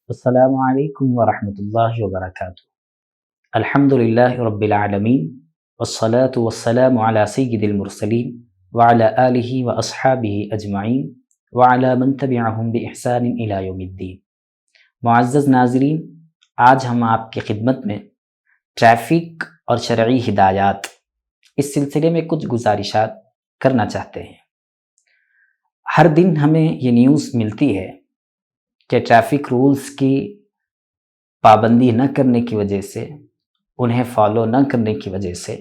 السلام علیکم ورحمۃ اللہ وبرکاتہ۔ الحمدللہ رب العالمین والصلاة والسلام علی سید المرسلین وعلی آلہ واصحابہ اجمعین وعلی من تبعہم بإحسان الی یوم الدین۔ معزز ناظرین، آج ہم آپ کی خدمت میں ٹریفک اور شرعی ہدایات اس سلسلے میں کچھ گزارشات کرنا چاہتے ہیں۔ ہر دن ہمیں یہ نیوز ملتی ہے کہ ٹریفک رولز کی پابندی نہ کرنے کی وجہ سے، انہیں فالو نہ کرنے کی وجہ سے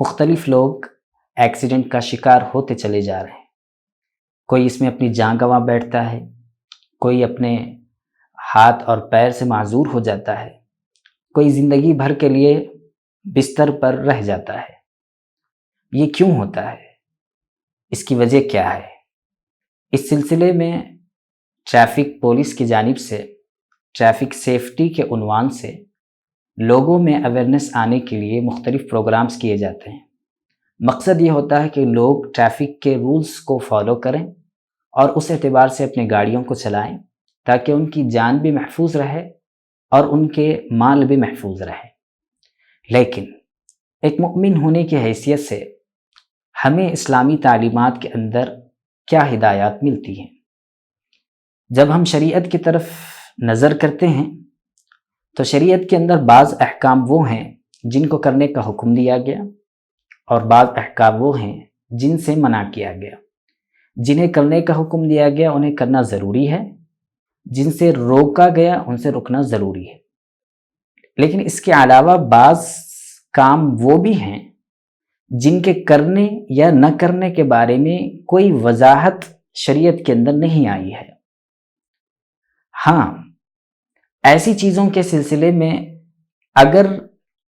مختلف لوگ ایکسیڈنٹ کا شکار ہوتے چلے جا رہے ہیں۔ کوئی اس میں اپنی جان گنوا بیٹھتا ہے، کوئی اپنے ہاتھ اور پیر سے معذور ہو جاتا ہے، کوئی زندگی بھر کے لیے بستر پر رہ جاتا ہے۔ یہ کیوں ہوتا ہے؟ اس کی وجہ کیا ہے؟ اس سلسلے میں ٹریفک پولیس کی جانب سے ٹریفک سیفٹی کے عنوان سے لوگوں میں اویئرنیس آنے کے لیے مختلف پروگرامز کیے جاتے ہیں۔ مقصد یہ ہوتا ہے کہ لوگ ٹریفک کے رولز کو فالو کریں اور اس اعتبار سے اپنے گاڑیوں کو چلائیں تاکہ ان کی جان بھی محفوظ رہے اور ان کے مال بھی محفوظ رہے۔ لیکن ایک مؤمن ہونے کی حیثیت سے ہمیں اسلامی تعلیمات کے اندر کیا ہدایات ملتی ہیں؟ جب ہم شریعت کی طرف نظر کرتے ہیں تو شریعت کے اندر بعض احکام وہ ہیں جن کو کرنے کا حکم دیا گیا اور بعض احکام وہ ہیں جن سے منع کیا گیا۔ جنہیں کرنے کا حکم دیا گیا انہیں کرنا ضروری ہے، جن سے روکا گیا ان سے رکنا ضروری ہے۔ لیکن اس کے علاوہ بعض کام وہ بھی ہیں جن کے کرنے یا نہ کرنے کے بارے میں کوئی وضاحت شریعت کے اندر نہیں آئی ہے۔ ہاں، ایسی چیزوں کے سلسلے میں اگر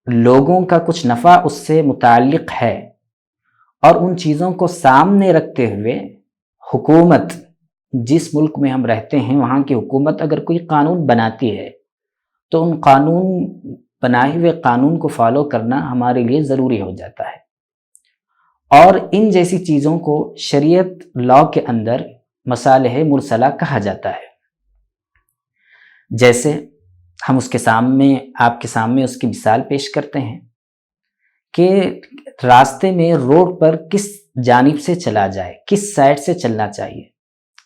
لوگوں کا کچھ نفع اس سے متعلق ہے اور ان چیزوں کو سامنے رکھتے ہوئے حکومت، جس ملک میں ہم رہتے ہیں وہاں کی حکومت اگر کوئی قانون بناتی ہے تو ان بنائے ہوئے قانون کو فالو کرنا ہمارے لیے ضروری ہو جاتا ہے۔ اور ان جیسی چیزوں کو شریعت لاء کے اندر مصالح مرسلہ کہا جاتا ہے۔ جیسے ہم آپ کے سامنے اس کی مثال پیش کرتے ہیں کہ راستے میں روڈ پر کس جانب سے چلا جائے، کس سائڈ سے چلنا چاہیے۔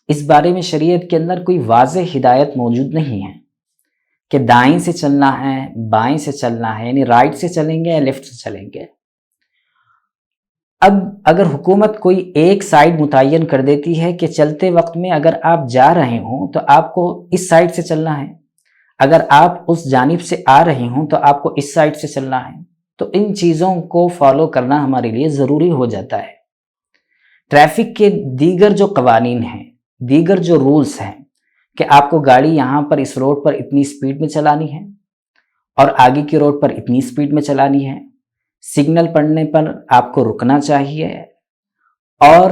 اس بارے میں شریعت کے اندر کوئی واضح ہدایت موجود نہیں ہے کہ دائیں سے چلنا ہے، بائیں سے چلنا ہے، یعنی رائٹ سے چلیں گے یا لیفٹ سے چلیں گے۔ اب اگر حکومت کوئی ایک سائڈ متعین کر دیتی ہے کہ چلتے وقت میں اگر آپ جا رہے ہوں تو آپ کو اس سائڈ سے چلنا ہے، اگر آپ اس جانب سے آ رہے ہوں تو آپ کو اس سائڈ سے چلنا ہے، تو ان چیزوں کو فالو کرنا ہمارے لیے ضروری ہو جاتا ہے۔ ٹریفک کے دیگر جو قوانین ہیں، دیگر جو رولز ہیں کہ آپ کو گاڑی یہاں پر اس روڈ پر اتنی سپیڈ میں چلانی ہے اور آگے کی روڈ پر اتنی سپیڈ میں چلانی ہے، سگنل پڑنے پر آپ کو رکنا چاہیے، اور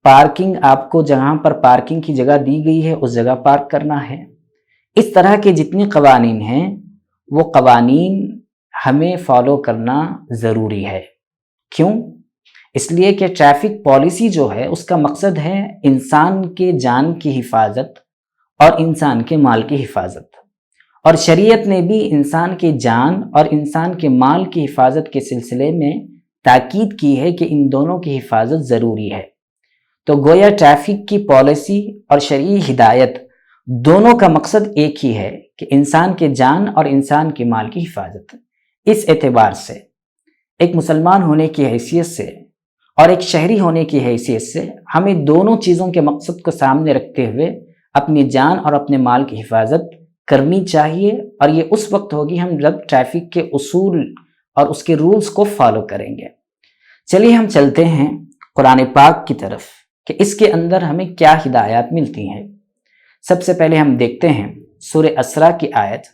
پارکنگ آپ کو جہاں پر پارکنگ کی جگہ دی گئی ہے اس جگہ پارک کرنا ہے۔ اس طرح کے جتنے قوانین ہیں وہ قوانین ہمیں فالو کرنا ضروری ہے۔ کیوں؟ اس لیے کہ ٹریفک پالیسی جو ہے اس کا مقصد ہے انسان کے جان کی حفاظت اور انسان کے مال کی حفاظت، اور شریعت نے بھی انسان کے جان اور انسان کے مال کی حفاظت کے سلسلے میں تاکید کی ہے کہ ان دونوں کی حفاظت ضروری ہے۔ تو گویا ٹریفک کی پالیسی اور شرعی ہدایت دونوں کا مقصد ایک ہی ہے کہ انسان کے جان اور انسان کے مال کی حفاظت۔ اس اعتبار سے ایک مسلمان ہونے کی حیثیت سے اور ایک شہری ہونے کی حیثیت سے ہمیں دونوں چیزوں کے مقصد کو سامنے رکھتے ہوئے اپنی جان اور اپنے مال کی حفاظت کرنی چاہیے، اور یہ اس وقت ہوگی ہم جب ٹریفک کے اصول اور اس کے رولز کو فالو کریں گے۔ چلیے ہم چلتے ہیں قرآن پاک کی طرف کہ اس کے اندر ہمیں کیا ہدایات ملتی ہیں۔ سب سے پہلے ہم دیکھتے ہیں سورہ اسراء کی آیت،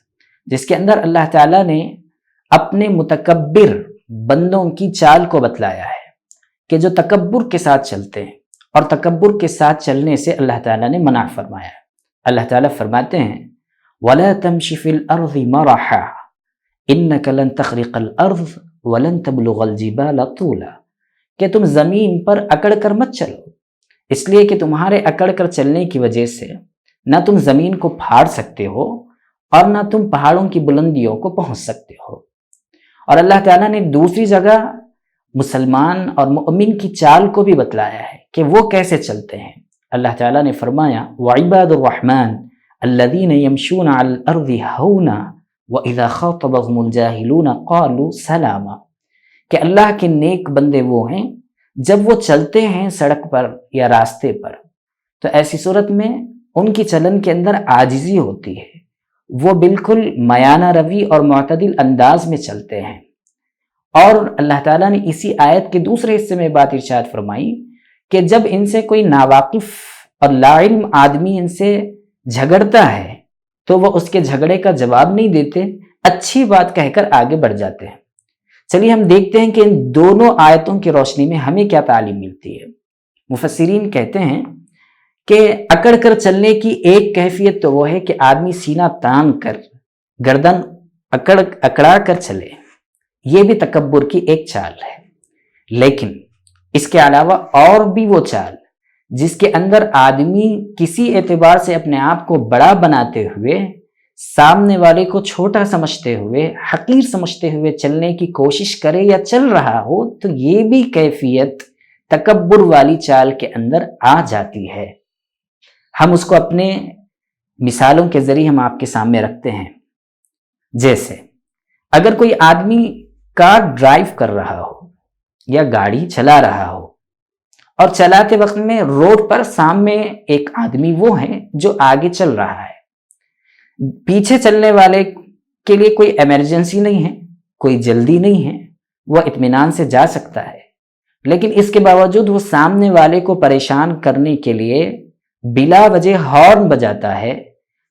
جس کے اندر اللہ تعالیٰ نے اپنے متکبر بندوں کی چال کو بتلایا ہے کہ جو تکبر کے ساتھ چلتے ہیں، اور تکبر کے ساتھ چلنے سے اللہ تعالیٰ نے منع فرمایا ہے۔ اللہ تعالیٰ فرماتے ہیں وَلَا تَمْشِ فِي الْأَرْضِ مَرَحًا إِنَّكَ لَن تَخْرِقَ الْأَرْضَ وَلَن تَبْلُغَ الْجِبَالَ طُولًا، کہ تم زمین پر اکڑ کر مت چلو، اس لیے کہ تمہارے اکڑ کر چلنے کی وجہ سے نہ تم زمین کو پھاڑ سکتے ہو اور نہ تم پہاڑوں کی بلندیوں کو پہنچ سکتے ہو۔ اور اللہ تعالیٰ نے دوسری جگہ مسلمان اور مؤمن کی چال کو بھی بتلایا ہے کہ وہ کیسے چلتے ہیں۔ اللہ تعالیٰ نے فرمایا وَعِبَادُ الرَّحْمَنِ الَّذِينَ يَمْشُونَ عَلَى الْأَرْضِ هَوْنًا وَإِذَا خَاطَبَهُمُ الْجَاهِلُونَ قَالُوا سَلَامًا، کہ اللہ کے نیک بندے وہ ہیں جب وہ چلتے ہیں سڑک پر یا راستے پر تو ایسی صورت میں ان کی چلن کے اندر عاجزی ہوتی ہے، وہ بالکل میانہ روی اور معتدل انداز میں چلتے ہیں۔ اور اللہ تعالیٰ نے اسی آیت کے دوسرے حصے میں بات ارشاد فرمائی کہ جب ان سے کوئی ناواقف اور لا علم آدمی ان سے جھگڑتا ہے تو وہ اس کے جھگڑے کا جواب نہیں دیتے، اچھی بات کہہ کر آگے بڑھ جاتے ہیں۔ چلیے ہم دیکھتے ہیں کہ ان دونوں آیتوں کی روشنی میں ہمیں کیا تعلیم ملتی ہے۔ مفسرین کہتے ہیں کہ اکڑ کر چلنے کی ایک کیفیت تو وہ ہے کہ آدمی سینہ تان کر گردن اکڑا کر چلے، یہ بھی تکبر کی ایک چال ہے۔ لیکن اس کے علاوہ اور بھی وہ چال جس کے اندر آدمی کسی اعتبار سے اپنے آپ کو بڑا بناتے ہوئے، سامنے والے کو چھوٹا سمجھتے ہوئے، حقیر سمجھتے ہوئے چلنے کی کوشش کرے یا چل رہا ہو، تو یہ بھی کیفیت تکبر والی چال کے اندر آ جاتی ہے۔ ہم اس کو اپنے مثالوں کے ذریعے ہم آپ کے سامنے رکھتے ہیں۔ جیسے اگر کوئی آدمی کار ڈرائیو کر رہا ہو یا گاڑی چلا رہا ہو اور چلاتے وقت میں روڈ پر سامنے ایک آدمی وہ ہے جو آگے چل رہا ہے، پیچھے چلنے والے کے لیے کوئی ایمرجنسی نہیں ہے، کوئی جلدی نہیں ہے، وہ اطمینان سے جا سکتا ہے، لیکن اس کے باوجود وہ سامنے والے کو پریشان کرنے کے لیے بلا وجہ ہارن بجاتا ہے،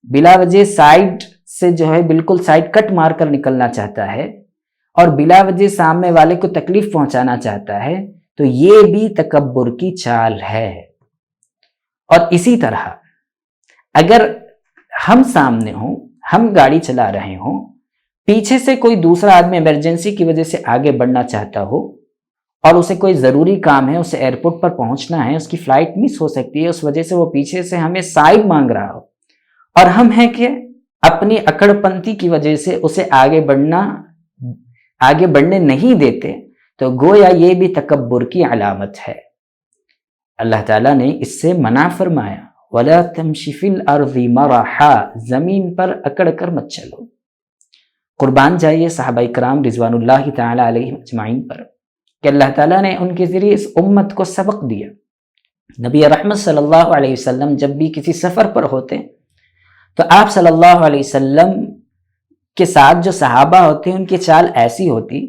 بلا وجہ سائیڈ سے جو ہے بالکل سائیڈ کٹ مار کر نکلنا چاہتا ہے اور بلا وجہ سامنے والے کو تکلیف پہنچانا چاہتا ہے، تو یہ بھی تکبر کی چال ہے۔ اور اسی طرح اگر ہم سامنے ہوں، ہم گاڑی چلا رہے ہوں، پیچھے سے کوئی دوسرا آدمی ایمرجنسی کی وجہ سے آگے بڑھنا چاہتا ہو اور اسے کوئی ضروری کام ہے، اسے ایئرپورٹ پر پہنچنا ہے، اس کی فلائٹ مس ہو سکتی ہے، اس وجہ سے وہ پیچھے سے ہمیں سائڈ مانگ رہا ہو اور ہم ہیں کہ اپنی اکڑ پنتی کی وجہ سے اسے آگے بڑھنے نہیں دیتے، تو گویا یہ بھی تکبر کی علامت ہے۔ اللہ تعالیٰ نے اس سے منع فرمایا وَلَا تَمْشِ فِي الْأَرْضِ مَرَحًا، زمین پر اکڑ کر مت چلو۔ قربان جائیے صحابہ کرام رضوان اللہ تعالی علیہم اجمعین پر کہ اللہ تعالیٰ نے ان کے ذریعے اس امت کو سبق دیا۔ نبی رحمت صلی اللہ علیہ وسلم جب بھی کسی سفر پر ہوتے تو آپ صلی اللہ علیہ وسلم کے ساتھ جو صحابہ ہوتے ان کی چال ایسی ہوتی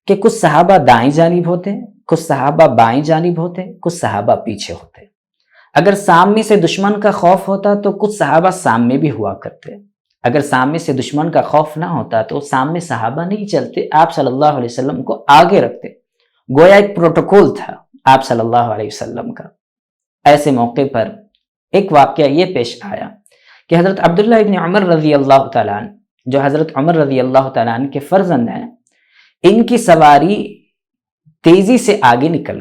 کہ کچھ صحابہ دائیں جانب ہوتے، کچھ صحابہ بائیں جانب ہوتے، کچھ صحابہ پیچھے ہوتے۔ اگر سامنے سے دشمن کا خوف ہوتا تو کچھ صحابہ سامنے بھی ہوا کرتے، اگر سامنے سے دشمن کا خوف نہ ہوتا تو سامنے صحابہ نہیں چلتے، آپ صلی اللہ علیہ وسلم کو آگے رکھتے، گویا ایک پروٹوکول تھا آپ صلی اللہ علیہ وسلم کا۔ ایسے موقع پر ایک واقعہ یہ پیش آیا کہ حضرت عبداللہ ابن عمر رضی اللہ تعالیٰ عنہ، جو حضرت عمر رضی اللہ تعالیٰ عنہ کے فرزند ہیں، ان کی سواری تیزی سے آگے نکل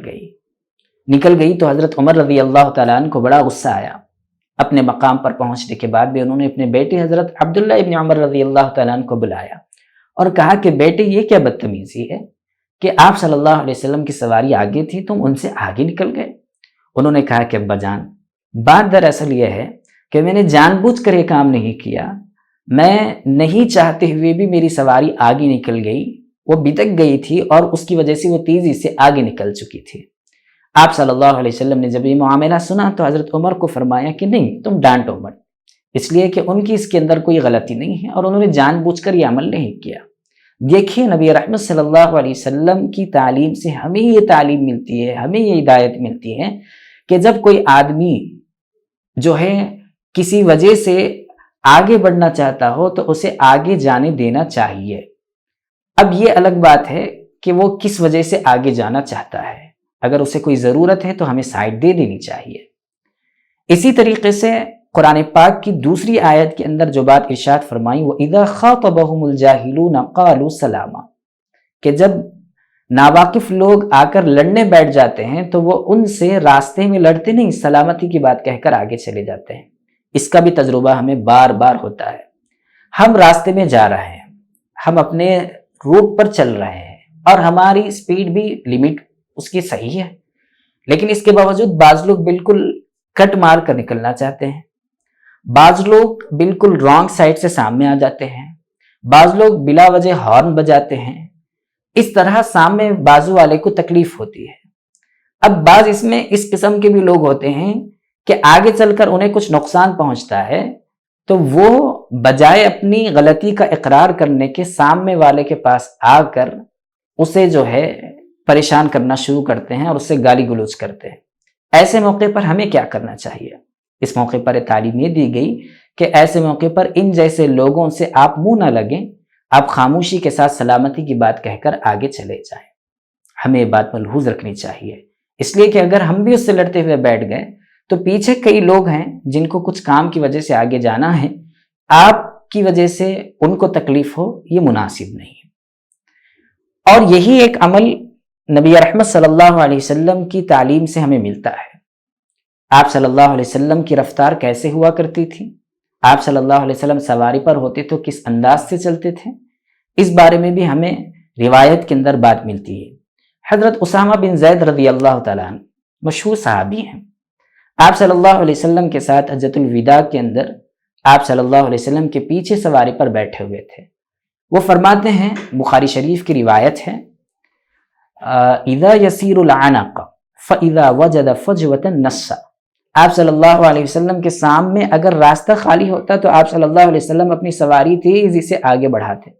گئی تو حضرت عمر رضی اللہ تعالیٰ عنہ کو بڑا غصہ آیا۔ اپنے مقام پر پہنچنے کے بعد بھی انہوں نے اپنے بیٹے حضرت عبداللہ ابن عمر رضی اللہ تعالیٰ عنہ کو بلایا اور کہا کہ بیٹے یہ کیا بدتمیزی ہے کہ آپ صلی اللہ علیہ وسلم کی سواری آگے تھی، تم ان سے آگے نکل گئے۔ انہوں نے کہا کہ ابا جان، بات دراصل یہ ہے کہ میں نے جان بوجھ کر یہ کام نہیں کیا، میں نہیں چاہتے ہوئے بھی میری سواری آگے نکل گئی، وہ بتک گئی تھی اور اس کی وجہ سے وہ تیزی سے آگے نکل چکی تھی۔ آپ صلی اللہ علیہ وسلم نے جب یہ معاملہ سنا تو حضرت عمر کو فرمایا کہ نہیں، تم ڈانٹو مت، اس لیے کہ ان کی اس کے اندر کوئی غلطی نہیں ہے اور انہوں نے جان بوجھ کر یہ عمل نہیں کیا۔ دیکھیے نبی رحمت صلی اللہ علیہ وسلم کی تعلیم سے ہمیں یہ تعلیم ملتی ہے، ہمیں یہ ہدایت ملتی ہے کہ جب کوئی آدمی جو ہے کسی وجہ سے آگے بڑھنا چاہتا ہو تو اسے آگے جانے دینا چاہیے۔ اب یہ الگ بات ہے کہ وہ کس وجہ سے آگے جانا چاہتا ہے، اگر اسے کوئی ضرورت ہے تو ہمیں سائڈ دے دینی چاہیے۔ اسی طریقے سے قرآن پاک کی دوسری آیت کے اندر جو بات ارشاد فرمائی وَإِذَا خَاطَبَهُمُ الْجَاهِلُونَ قَالُوا سَلَامًا، کہ جب ناواقف لوگ آ کر لڑنے بیٹھ جاتے ہیں تو وہ ان سے راستے میں لڑتے نہیں، سلامتی کی بات کہہ کر آگے چلے جاتے ہیں۔ اس کا بھی تجربہ ہمیں بار بار ہوتا ہے۔ ہم راستے میں جا رہے ہیں، ہم اپنے روٹ پر چل رہے ہیں اور ہماری سپیڈ بھی لمٹ اس کی صحیح ہے، لیکن اس کے باوجود بعض لوگ بالکل کٹ مار کر نکلنا چاہتے ہیں، بعض لوگ بالکل رانگ سائڈ سے سامنے آ جاتے ہیں، بعض لوگ بلا وجہ ہارن بجاتے ہیں، اس طرح سامنے بازو والے کو تکلیف ہوتی ہے۔ اب بعض اس میں اس قسم کے بھی لوگ ہوتے ہیں کہ آگے چل کر انہیں کچھ نقصان پہنچتا ہے تو وہ بجائے اپنی غلطی کا اقرار کرنے کے سامنے والے کے پاس آ کر اسے جو ہے پریشان کرنا شروع کرتے ہیں اور اسے گالی گلوچ کرتے ہیں۔ ایسے موقع پر ہمیں کیا کرنا چاہیے؟ اس موقع پر تعلیم یہ دی گئی کہ ایسے موقع پر ان جیسے لوگوں سے آپ منہ نہ لگیں، آپ خاموشی کے ساتھ سلامتی کی بات کہہ کر آگے چلے جائیں۔ ہمیں یہ بات ملحوظ رکھنی چاہیے، اس لیے کہ اگر ہم بھی اس سے لڑتے ہوئے بیٹھ گئے تو پیچھے کئی لوگ ہیں جن کو کچھ کام کی وجہ سے آگے جانا ہے، آپ کی وجہ سے ان کو تکلیف ہو، یہ مناسب نہیں ہے۔ اور یہی ایک عمل نبی رحمت صلی اللہ علیہ وسلم کی تعلیم سے ہمیں ملتا ہے۔ آپ صلی اللہ علیہ وسلم کی رفتار کیسے ہوا کرتی تھی؟ آپ صلی اللہ علیہ وسلم سواری پر ہوتے تو کس انداز سے چلتے تھے؟ اس بارے میں بھی ہمیں روایت کے اندر بات ملتی ہے۔ حضرت اسامہ بن زید رضی اللہ تعالیٰ عنہ مشہور صحابی ہیں، آپ صلی اللہ علیہ وسلم کے ساتھ حجۃ الوداع کے اندر آپ صلی اللہ علیہ وسلم کے پیچھے سواری پر بیٹھے ہوئے تھے۔ وہ فرماتے ہیں، بخاری شریف کی روایت ہے، اذا یسیر العنق فاذا وجد فجوة نص۔ آپ صلی اللہ علیہ وسلم کے سامنے اگر راستہ خالی ہوتا تو آپ صلی اللہ علیہ وسلم اپنی سواری تیزی سے آگے بڑھاتے،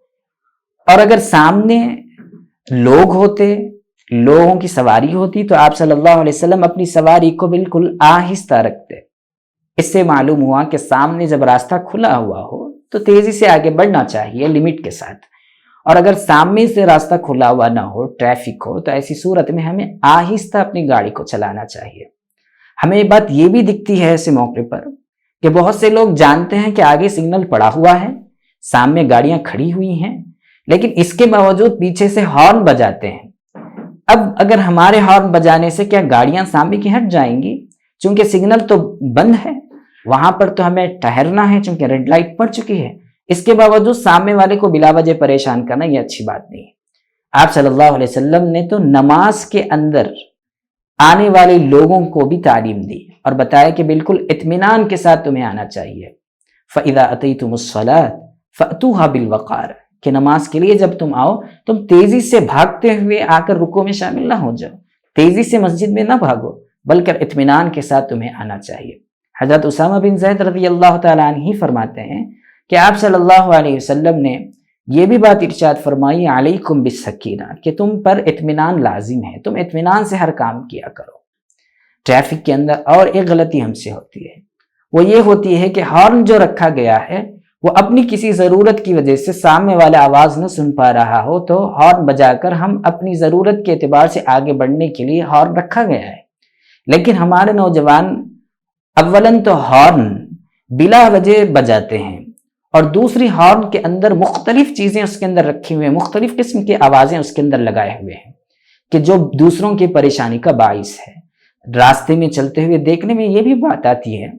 اور اگر سامنے لوگ ہوتے، لوگوں کی سواری ہوتی، تو آپ صلی اللہ علیہ وسلم اپنی سواری کو بالکل آہستہ رکھتے۔ اس سے معلوم ہوا کہ سامنے جب راستہ کھلا ہوا ہو تو تیزی سے آگے بڑھنا چاہیے لمٹ کے ساتھ، اور اگر سامنے سے راستہ کھلا ہوا نہ ہو، ٹریفک ہو، تو ایسی صورت میں ہمیں آہستہ اپنی گاڑی کو چلانا چاہیے۔ ہمیں یہ بات یہ بھی دکھتی ہے ایسے موقع پر کہ بہت سے لوگ جانتے ہیں کہ آگے سگنل پڑا ہوا ہے، سامنے گاڑیاں کھڑی ہوئی ہیں، لیکن اس کے باوجود پیچھے سے ہارن بجاتے ہیں۔ اب اگر ہمارے ہارن بجانے سے کیا گاڑیاں سامنے کی ہٹ جائیں گی؟ چونکہ سگنل تو بند ہے، وہاں پر تو ہمیں ٹھہرنا ہے چونکہ ریڈ لائٹ پڑ چکی ہے، اس کے باوجود سامنے والے کو بلا وجہ پریشان کرنا یہ اچھی بات نہیں ہے۔ آپ صلی اللہ علیہ وسلم نے تو نماز کے اندر آنے والے لوگوں کو بھی تعلیم دی اور بتایا کہ بالکل اطمینان کے ساتھ تمہیں آنا چاہیے۔ فَإِذَا أَتَيْتُمُ الصَّلَاةَ فَأْتُوهَا بِالْوَقَارِ، کہ نماز کے لیے جب تم آؤ تم تیزی سے بھاگتے ہوئے آ کر رکوع میں شامل نہ ہو جاؤ، تیزی سے مسجد میں نہ بھاگو، بلکہ اطمینان کے ساتھ تمہیں آنا چاہیے۔ حضرت اسامہ بن زید رضی اللہ تعالیٰ عنہ ہی فرماتے ہیں کہ آپ صلی اللہ علیہ وسلم نے یہ بھی بات ارشاد فرمائی، علیکم بالسکینہ، کہ تم پر اطمینان لازم ہے، تم اطمینان سے ہر کام کیا کرو۔ ٹریفک کے اندر اور ایک غلطی ہم سے ہوتی ہے، وہ یہ ہوتی ہے کہ ہارن جو رکھا گیا ہے وہ اپنی کسی ضرورت کی وجہ سے سامنے والا آواز نہ سن پا رہا ہو تو ہارن بجا کر ہم اپنی ضرورت کے اعتبار سے آگے بڑھنے کے لیے ہارن رکھا گیا ہے، لیکن ہمارے نوجوان اولاً تو ہارن بلا وجہ بجاتے ہیں، اور دوسری ہارن کے اندر مختلف چیزیں اس کے اندر رکھی ہوئے ہیں، مختلف قسم کی آوازیں اس کے اندر لگائے ہوئے ہیں کہ جو دوسروں کی پریشانی کا باعث ہے۔ راستے میں چلتے ہوئے دیکھنے میں یہ بھی بات آتی ہے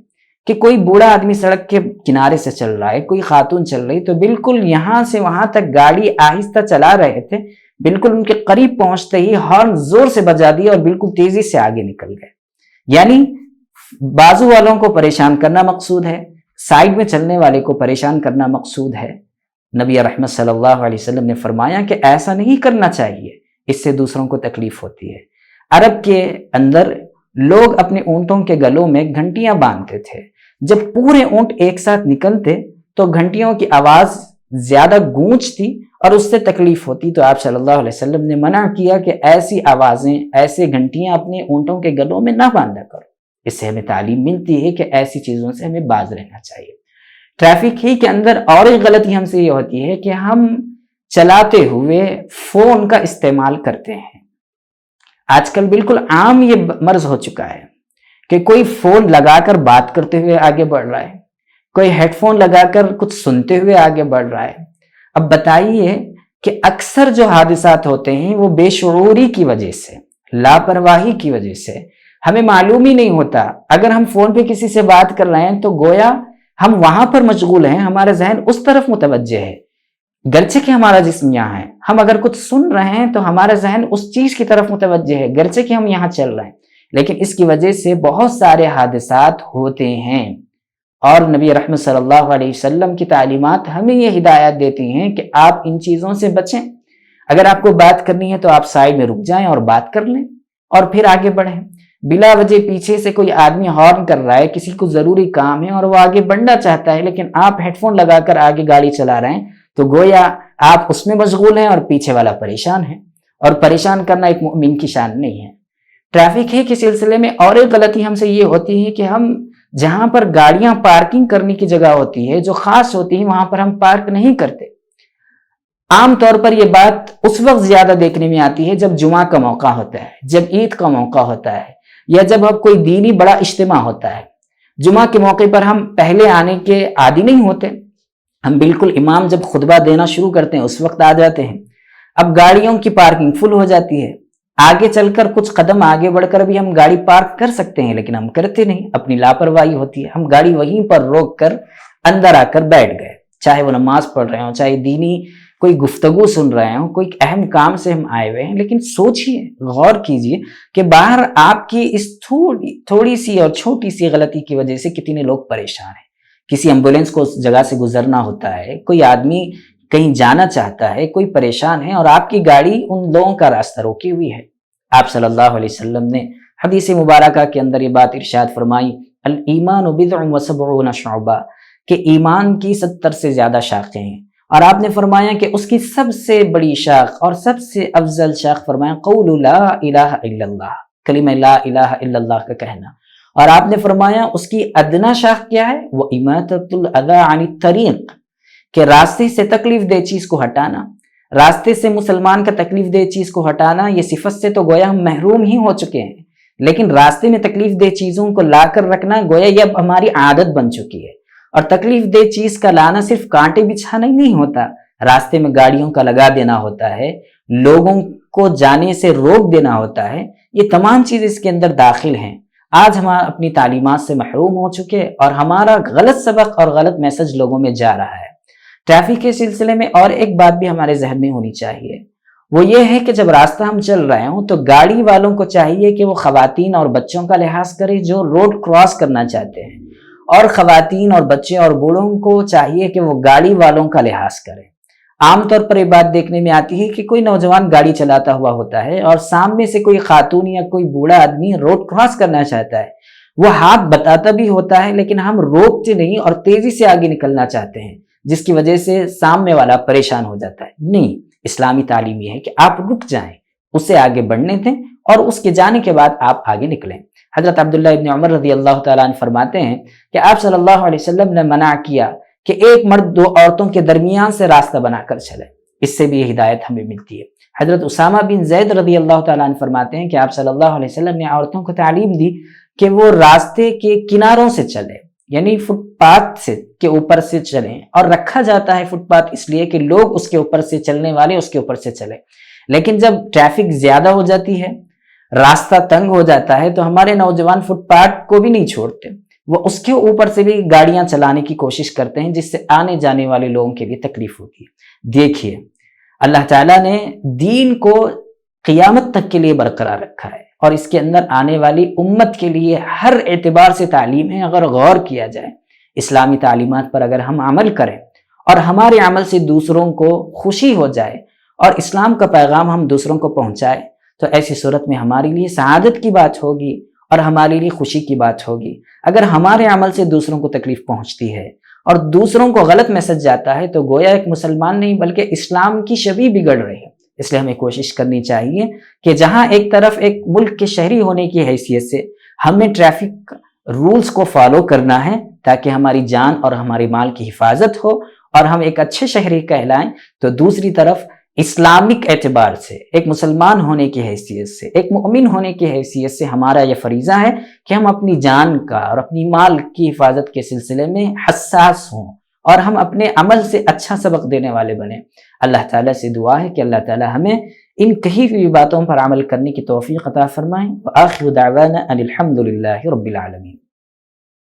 کہ کوئی بوڑھا آدمی سڑک کے کنارے سے چل رہا ہے، کوئی خاتون چل رہی، تو بالکل یہاں سے وہاں تک گاڑی آہستہ چلا رہے تھے، بالکل ان کے قریب پہنچتے ہی ہارن زور سے بجا دیا اور بالکل تیزی سے آگے نکل گئے۔ یعنی بازو والوں کو پریشان کرنا مقصود ہے، سائیڈ میں چلنے والے کو پریشان کرنا مقصود ہے۔ نبی رحمت صلی اللہ علیہ وسلم نے فرمایا کہ ایسا نہیں کرنا چاہیے، اس سے دوسروں کو تکلیف ہوتی ہے۔ عرب کے اندر لوگ اپنے اونٹوں کے گلوں میں گھنٹیاں باندھتے تھے، جب پورے اونٹ ایک ساتھ نکلتے تو گھنٹیوں کی آواز زیادہ گونجتی اور اس سے تکلیف ہوتی، تو آپ صلی اللہ علیہ وسلم نے منع کیا کہ ایسی آوازیں، ایسے گھنٹیاں اپنے اونٹوں کے گلوں میں نہ باندھا کرو۔ اس سے ہمیں تعلیم ملتی ہے کہ ایسی چیزوں سے ہمیں باز رہنا چاہیے۔ ٹریفک ہی کے اندر اور ایک غلطی ہم سے یہ ہوتی ہے کہ ہم چلاتے ہوئے فون کا استعمال کرتے ہیں۔ آج کل بالکل عام یہ مرض ہو چکا ہے کہ کوئی فون لگا کر بات کرتے ہوئے آگے بڑھ رہا ہے، کوئی ہیڈ فون لگا کر کچھ سنتے ہوئے آگے بڑھ رہا ہے۔ اب بتائیے کہ اکثر جو حادثات ہوتے ہیں وہ بے شعوری کی وجہ سے، لاپرواہی کی وجہ سے، ہمیں معلوم ہی نہیں ہوتا۔ اگر ہم فون پہ کسی سے بات کر رہے ہیں تو گویا ہم وہاں پر مشغول ہیں، ہمارا ذہن اس طرف متوجہ ہے، گرچہ کہ ہمارا جسم یہاں ہے. ہم اگر کچھ سن رہے ہیں تو ہمارا ذہن اس چیز کی طرف متوجہ ہے، گرچہ کہ ہم یہاں چل رہے ہیں. لیکن اس کی وجہ سے بہت سارے حادثات ہوتے ہیں، اور نبی رحمت صلی اللہ علیہ وسلم کی تعلیمات ہمیں یہ ہدایت دیتی ہیں کہ آپ ان چیزوں سے بچیں. اگر آپ کو بات کرنی ہے تو آپ سائڈ میں رک جائیں اور بات کر لیں اور پھر آگے بڑھیں. بلا وجہ پیچھے سے کوئی آدمی ہارن کر رہا ہے، کسی کو ضروری کام ہے اور وہ آگے بڑھنا چاہتا ہے، لیکن آپ ہیڈ فون لگا کر آگے گاڑی چلا رہے ہیں، تو گویا آپ اس میں مشغول ہیں اور پیچھے والا پریشان ہے. اور پریشان کرنا ایک مومن کی شان نہیں ہے. ٹریفک ہے کے سلسلے میں اور ایک غلطی ہم سے یہ ہوتی ہے کہ ہم جہاں پر گاڑیاں پارکنگ کرنے کی جگہ ہوتی ہے، جو خاص ہوتی ہے، وہاں پر ہم پارک نہیں کرتے. عام طور پر یہ بات اس وقت زیادہ دیکھنے میں آتی ہے جب جمعہ کا موقع ہوتا ہے، جب عید کا موقع ہوتا ہے، یا جب اب کوئی دینی بڑا اجتماع ہوتا ہے. جمعہ کے موقع پر ہم پہلے آنے کے عادی نہیں ہوتے، ہم بالکل امام جب خطبہ دینا شروع کرتے ہیں اس وقت آ جاتے ہیں. اب گاڑیوں کی پارکنگ فل ہو جاتی ہے، آگے چل کر کچھ قدم آگے بڑھ کر بھی ہم گاڑی پارک کر سکتے ہیں، لیکن ہم کرتے نہیں، اپنی لاپرواہی ہوتی ہے. ہم گاڑی وہیں پر روک کر اندر آ کر بیٹھ گئے، چاہے وہ نماز پڑھ رہے ہوں، چاہے دینی کوئی گفتگو سن رہے ہوں، کوئی اہم کام سے ہم آئے ہوئے ہیں. لیکن سوچئے، غور کیجئے کہ باہر آپ کی اس تھوڑی سی اور چھوٹی سی غلطی کی وجہ سے کتنے لوگ پریشان ہیں. کسی ایمبولینس کو اس جگہ سے گزرنا ہوتا ہے، کوئی آدمی کہیں جانا چاہتا ہے، کوئی پریشان ہے، اور آپ کی گاڑی ان لوگوں کا راستہ روکی ہوئی ہے. آپ صلی اللہ علیہ وسلم نے حدیث مبارکہ کے اندر یہ بات ارشاد فرمائی، الایمان بضع و سبعون شعبہ، کہ ایمان کی 70 سے زیادہ شاخیں ہیں. اور آپ نے فرمایا کہ اس کی سب سے بڑی شاخ اور سب سے افضل شاخ فرمایا قول لا الہ الا اللہ، کلمہ لا الہ الا اللہ کا کہنا. اور آپ نے فرمایا اس کی ادنا شاخ کیا ہے، وہ اماطۃ الاذی عن الطریق، کہ راستے سے تکلیف دہ چیز کو ہٹانا. راستے سے مسلمان کا تکلیف دہ چیز کو ہٹانا، یہ صفت سے تو گویا ہم محروم ہی ہو چکے ہیں، لیکن راستے میں تکلیف دہ چیزوں کو لا کر رکھنا گویا یہ اب ہماری عادت بن چکی ہے. اور تکلیف دہ چیز کا لانا صرف کانٹے بچھانا ہی نہیں ہوتا، راستے میں گاڑیوں کا لگا دینا ہوتا ہے، لوگوں کو جانے سے روک دینا ہوتا ہے. یہ تمام چیز اس کے اندر داخل ہیں. آج ہم اپنی تعلیمات سے محروم ہو چکے اور ہمارا غلط سبق اور غلط میسج لوگوں میں جا رہا ہے. ٹریفک کے سلسلے میں اور ایک بات بھی ہمارے ذہن میں ہونی چاہیے، وہ یہ ہے کہ جب راستہ ہم چل رہے ہوں تو گاڑی والوں کو چاہیے کہ وہ خواتین اور بچوں کا لحاظ کریں جو روڈ کراس کرنا چاہتے ہیں، اور خواتین اور بچے اور بوڑھوں کو چاہیے کہ وہ گاڑی والوں کا لحاظ کریں. عام طور پر یہ بات دیکھنے میں آتی ہے کہ کوئی نوجوان گاڑی چلاتا ہوا ہوتا ہے اور سامنے سے کوئی خاتون یا کوئی بوڑھا آدمی روڈ کراس کرنا چاہتا ہے، وہ ہاتھ بتاتا بھی ہوتا ہے لیکن ہم روکتے نہیں اور تیزی سے آگے نکلنا چاہتے ہیں، جس کی وجہ سے سامنے والا پریشان ہو جاتا ہے. نہیں، اسلامی تعلیم یہ ہے کہ آپ رک جائیں، اسے آگے بڑھنے دیں اور اس کے جانے کے بعد آپ آگے نکلیں. حضرت عبداللہ ابن عمر رضی اللہ تعالیٰ عنہ فرماتے ہیں کہ آپ صلی اللہ علیہ وسلم نے منع کیا کہ ایک مرد دو عورتوں کے درمیان سے راستہ بنا کر چلے. اس سے بھی یہ ہدایت ہمیں ملتی ہے. حضرت اسامہ بن زید رضی اللہ تعالیٰ عنہ فرماتے ہیں کہ آپ صلی اللہ علیہ وسلم نے عورتوں کو تعلیم دی کہ وہ راستے کے کناروں سے چلے، یعنی فٹ پاتھ سے کے اوپر سے چلیں. اور رکھا جاتا ہے فٹ پاتھ اس لیے کہ لوگ اس کے اوپر سے چلنے والے اس کے اوپر سے چلے. لیکن جب ٹریفک زیادہ ہو جاتی ہے، راستہ تنگ ہو جاتا ہے، تو ہمارے نوجوان فٹ پاتھ کو بھی نہیں چھوڑتے، وہ اس کے اوپر سے بھی گاڑیاں چلانے کی کوشش کرتے ہیں، جس سے آنے جانے والے لوگوں کے لیے تکلیف ہوتی ہے. دیکھیے، اللہ تعالیٰ نے دین کو قیامت تک کے لیے برقرار رکھا ہے اور اس کے اندر آنے والی امت کے لیے ہر اعتبار سے تعلیم ہے. اگر غور کیا جائے اسلامی تعلیمات پر، اگر ہم عمل کریں اور ہمارے عمل سے دوسروں کو خوشی ہو جائے اور اسلام کا پیغام ہم دوسروں کو پہنچائے، تو ایسی صورت میں ہمارے لیے سعادت کی بات ہوگی اور ہمارے لیے خوشی کی بات ہوگی. اگر ہمارے عمل سے دوسروں کو تکلیف پہنچتی ہے اور دوسروں کو غلط میسج جاتا ہے، تو گویا ایک مسلمان نہیں بلکہ اسلام کی شبیہ بگڑ رہی ہے. اس لیے ہمیں کوشش کرنی چاہیے کہ جہاں ایک طرف ایک ملک کے شہری ہونے کی حیثیت سے ہمیں ٹریفک رولز کو فالو کرنا ہے تاکہ ہماری جان اور ہمارے مال کی حفاظت ہو اور ہم ایک اچھے شہری کہلائیں، تو دوسری طرف اسلامک اعتبار سے ایک مسلمان ہونے کی حیثیت سے، ایک مومن ہونے کی حیثیت سے ہمارا یہ فریضہ ہے کہ ہم اپنی جان کا اور اپنی مال کی حفاظت کے سلسلے میں حساس ہوں اور ہم اپنے عمل سے اچھا سبق دینے والے بنیں. اللہ تعالیٰ سے دعا ہے کہ اللہ تعالیٰ ہمیں ان کہی ہوئی باتوں پر عمل کرنے کی توفیق عطا فرمائیں. وآخر دعوانا ان الحمد للہ رب العالمین.